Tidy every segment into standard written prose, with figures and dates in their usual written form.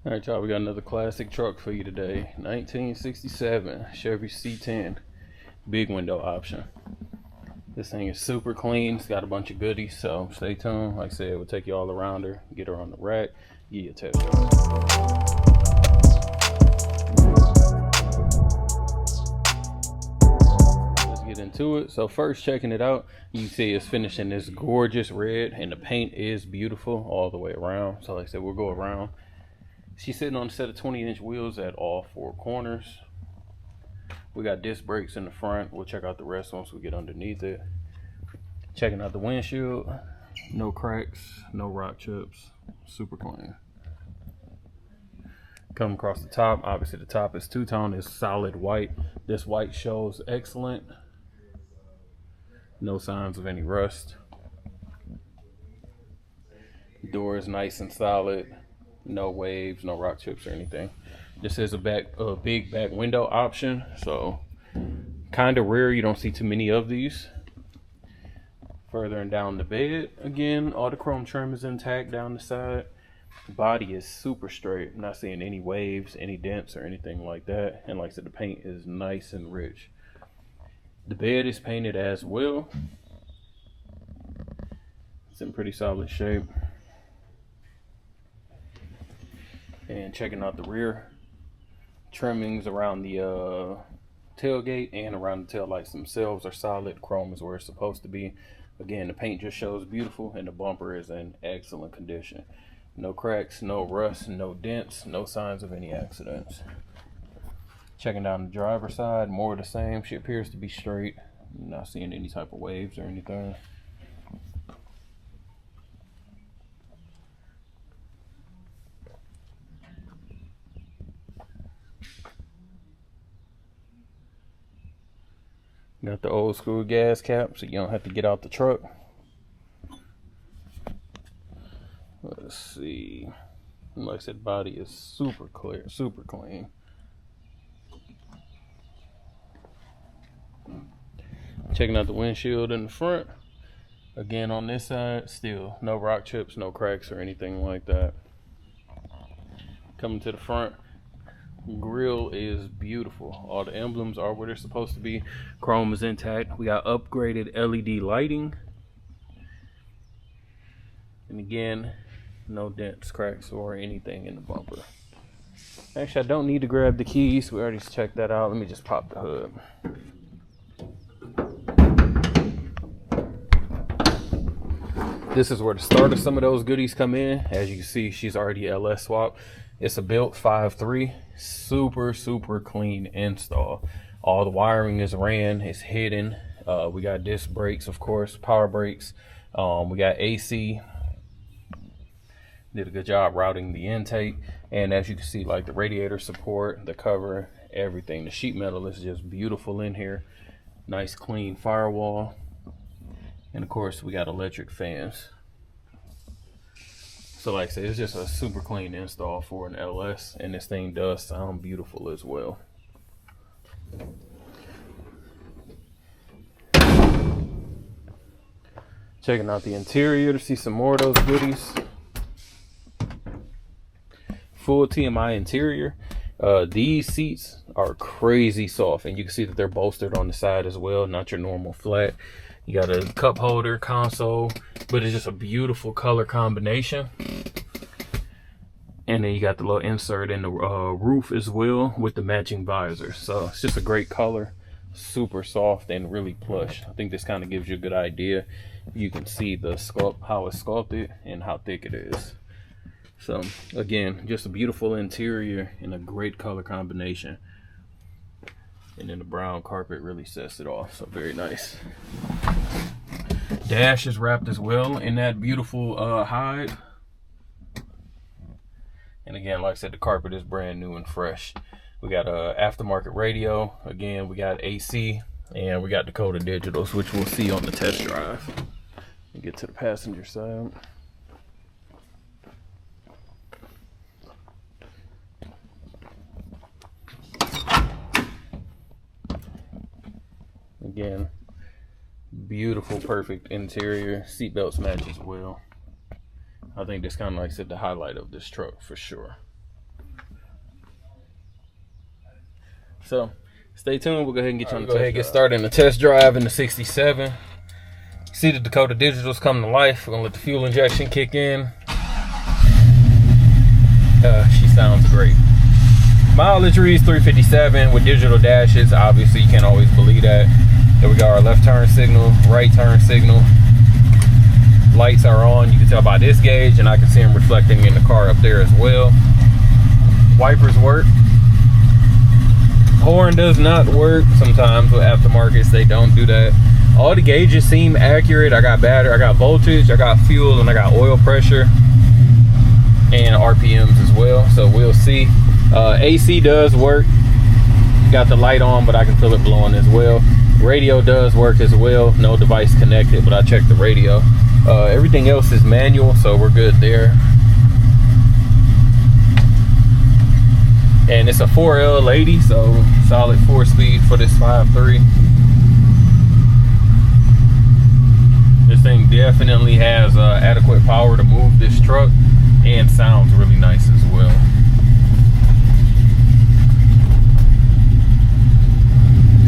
All right, y'all, we got another classic truck for you today. 1967 Chevy C10, big window option. This thing is super clean. It's got a bunch of goodies, so stay tuned. Like I said, we'll take you all around her, get her on the rack, give you a test drive. Let's get into it. So first, checking it out, you see it's finished in this gorgeous red, and the paint is beautiful all the way around. So like I said, we'll go around. She's sitting on a set of 20-inch wheels at all four corners. We got disc brakes in the front. We'll check out the rest once we get underneath it. Checking out the windshield. No cracks, no rock chips. Super clean. Coming across the top. Obviously the top is two-tone. It's solid white. This white shows excellent. No signs of any rust. Door is nice and solid. No waves, no rock chips or anything. This is a big back window option, so kind of rare. You don't see too many of these. Further and down the bed, again, all the chrome trim is intact down the side. Body is super straight. I'm not seeing any waves, any dents or anything like that. And like I said, the paint is nice and rich. The bed is painted as well. It's in pretty solid shape. And checking out the rear, trimmings around the tailgate and around the taillights themselves are solid. Chrome is where it's supposed to be. Again, the paint just shows beautiful, and the bumper is in excellent condition. No cracks, no rust, no dents, no signs of any accidents. Checking down the driver's side, more of the same. She appears to be straight. Not seeing any type of waves or anything. Got the old school gas cap, so you don't have to get out the truck. Let's see. Like I said, body is super clear, super clean. Checking out the windshield in the front. Again, on this side, still no rock chips, no cracks or anything like that. Coming to the front. Grill is beautiful. All the emblems are where they're supposed to be. Chrome is intact. We got upgraded LED lighting. And again, no dents, cracks, or anything in the bumper. Actually, I don't need to grab the keys. We already checked that out. Let me just pop the hood. This is where the start of some of those goodies come in. As you can see, she's already LS swapped. It's a built 5.3, super clean install. All the wiring is ran, it's hidden. We got disc brakes, of course, power brakes. We got AC. Did a good job routing the intake. And as you can see, like the radiator support, the cover, everything. The sheet metal is just beautiful in here. Nice clean firewall. And of course, we got electric fans. So like I said, it's just a super clean install for an LS, and this thing does sound beautiful as well. Checking out the interior to see some more of those goodies. Full TMI interior. These seats are crazy soft, and you can see that they're bolstered on the side as well, not your normal flat. You got a cup holder, console, but it's just a beautiful color combination. And then you got the little insert in the roof as well with the matching visor. So it's just a great color, super soft and really plush. I think this kind of gives you a good idea. You can see the sculpt, how it's sculpted and how thick it is. So again, just a beautiful interior and a great color combination. And then the brown carpet really sets it off, so very nice. Dash is wrapped as well in that beautiful hide. And again, like I said, the carpet is brand new and fresh. We got a aftermarket radio. Again, we got AC, and we got Dakota Digitals, which we'll see on the test drive. We'll get to the passenger side. Again, beautiful, perfect interior. Seatbelts match as well. I think that's kind of, like I said, the highlight of this truck for sure. So stay tuned. We'll go ahead and get you on the get started in the test drive in the 67. See the Dakota Digitals come to life. We're gonna let the fuel injection kick in. She sounds great. Mileage reads 357 with digital dashes. Obviously, you can't always believe that. There we go, our left turn signal, right turn signal. Lights are on. You can tell by this gauge, and I can see them reflecting in the car up there as well. Wipers work. Horn does not work. Sometimes with aftermarkets, they don't do that. All the gauges seem accurate. I got battery, I got voltage, I got fuel, and I got oil pressure and RPMs as well. So we'll see. AC does work. Got the light on, but I can feel it blowing as well. Radio does work as well. No device connected, but I checked the radio. Everything else is manual, so we're good there. And it's a 4L80, so solid 4-speed for this 5.3. This thing definitely has adequate power to move this truck, and sounds really nice as well.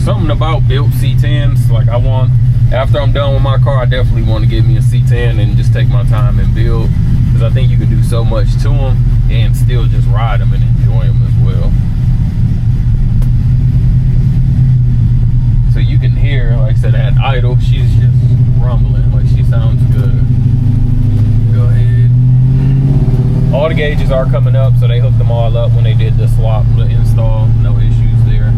Something about built C10s, like after I'm done with my car, I definitely want to get me a C10 and just take my time and build, because I think you can do so much to them and still just ride them and enjoy them as well. So you can hear, like I said, at idle, she's just rumbling, like she sounds good. Go ahead. All the gauges are coming up, so they hooked them all up when they did the swap, the install, no issues there.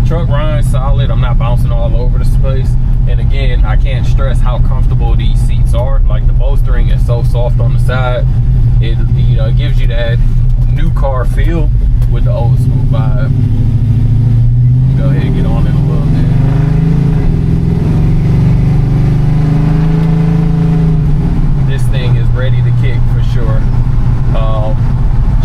Truck rides solid. I'm not bouncing all over this place. And again, I can't stress how comfortable these seats are. Like, the bolstering is so soft on the side. It gives you that new car feel with the old school vibe. Go ahead and get on it a little bit. This thing is ready to kick for sure.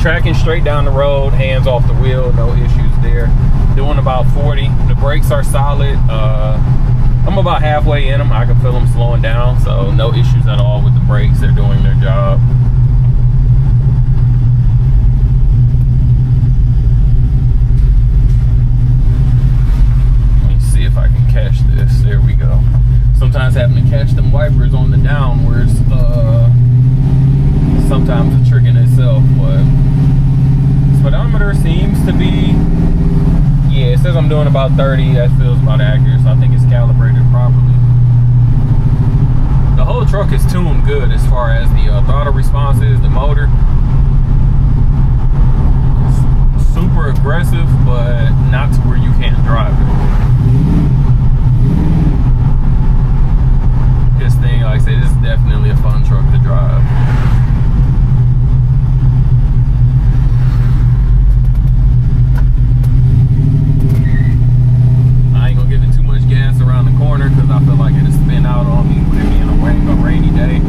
Tracking straight down the road, hands off the wheel, no issues there. Doing about 40. The brakes are solid. I'm about halfway in them. I can feel them slowing down, so no issues at all with the brakes. They're doing their job. Let me see if I can catch this. There we go. Sometimes having to catch them wipers on the downwards, sometimes a trick in itself, but speedometer seems to be, yeah, it says I'm doing about 30. That feels about accurate, so I think it's calibrated properly. The whole truck is tuned good as far as the throttle response is. The motor is super aggressive, but not to where you can't drive it. This thing, like I say, this is definitely a fun truck to drive. Around the corner because I feel like it'll spin out on me with it being a rainy day.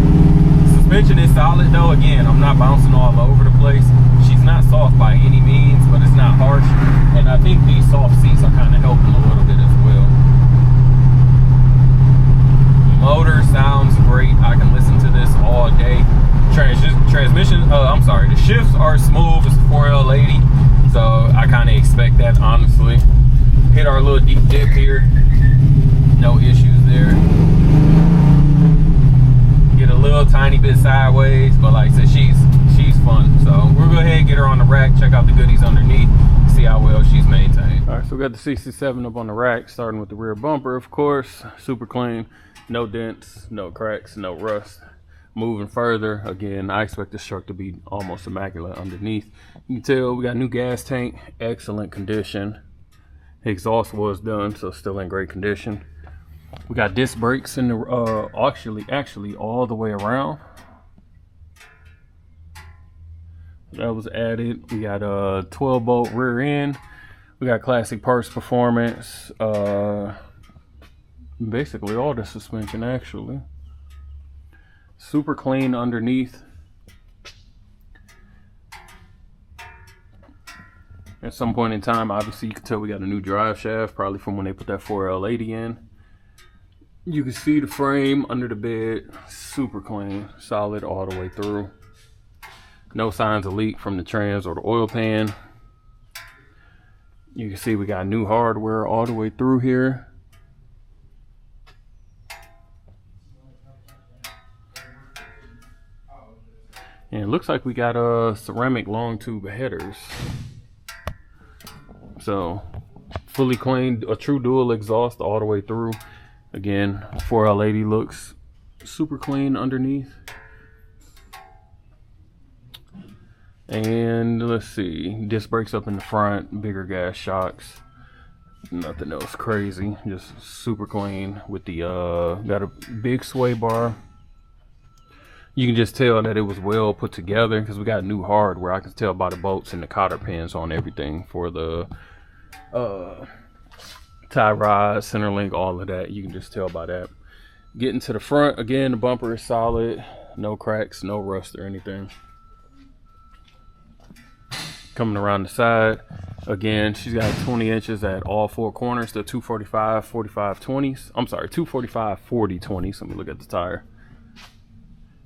Suspension is solid though. Again, I'm not bouncing all over the place. She's not soft by any means, but it's not harsh. And I think these soft seats are kind of helping a little bit as well. Motor sounds great. I can listen to this all day. Transmission, the shifts are smooth. It's a 4L80, so I kind of expect that, honestly. Hit our little deep dip here. No issues there. Get a little tiny bit sideways, but like I said, she's fun. So we'll go ahead and get her on the rack, check out the goodies underneath, see how well she's maintained. All right, so we got the 67 up on the rack, starting with the rear bumper, of course. Super clean, no dents, no cracks, no rust. Moving further, again, I expect this truck to be almost immaculate underneath. You can tell we got new gas tank, excellent condition. Exhaust was done, so still in great condition. We got disc brakes in the actually all the way around. That was added. We got a 12-bolt rear end. We got classic parts performance. Basically all the suspension actually. Super clean underneath. At some point in time, obviously you can tell we got a new drive shaft, probably from when they put that 4L80 in. You can see the frame under the bed, super clean, solid all the way through. No signs of leak from the trans or the oil pan. You can see we got new hardware all the way through here. And it looks like we got ceramic long tube headers. So fully cleaned, a true dual exhaust all the way through. Again, 4L80 looks super clean underneath. And let's see, disc brakes up in the front, bigger gas shocks, nothing else crazy, just super clean with the got a big sway bar. You can just tell that it was well put together because we got new hardware. I can tell by the bolts and the cotter pins on everything for the tie rod, center link, all of that. You can just tell by that. Getting to the front, again, the bumper is solid, no cracks, no rust or anything. Coming around the side, again, she's got 20 inches at all four corners. The 245 45 20s. I'm sorry, 245 40 20s. Let me look at the tire.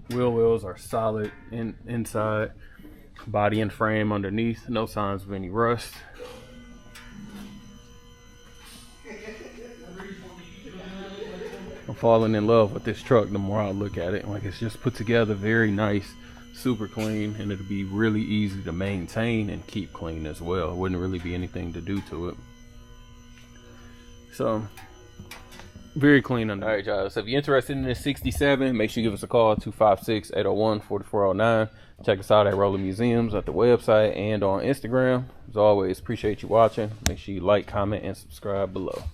Wheel wells are solid inside. Body and frame underneath. No signs of any rust. I'm falling in love with this truck the more I look at it. Like, it's just put together very nice, super clean, and it'll be really easy to maintain and keep clean as well. It wouldn't really be anything to do to it. So very clean under. All right, y'all, so if you're interested in this 67, make sure you give us a call, 256-801-4409. Check us out at Rolling Museums at the website and on Instagram. As always, appreciate you watching. Make sure you like, comment, and subscribe below.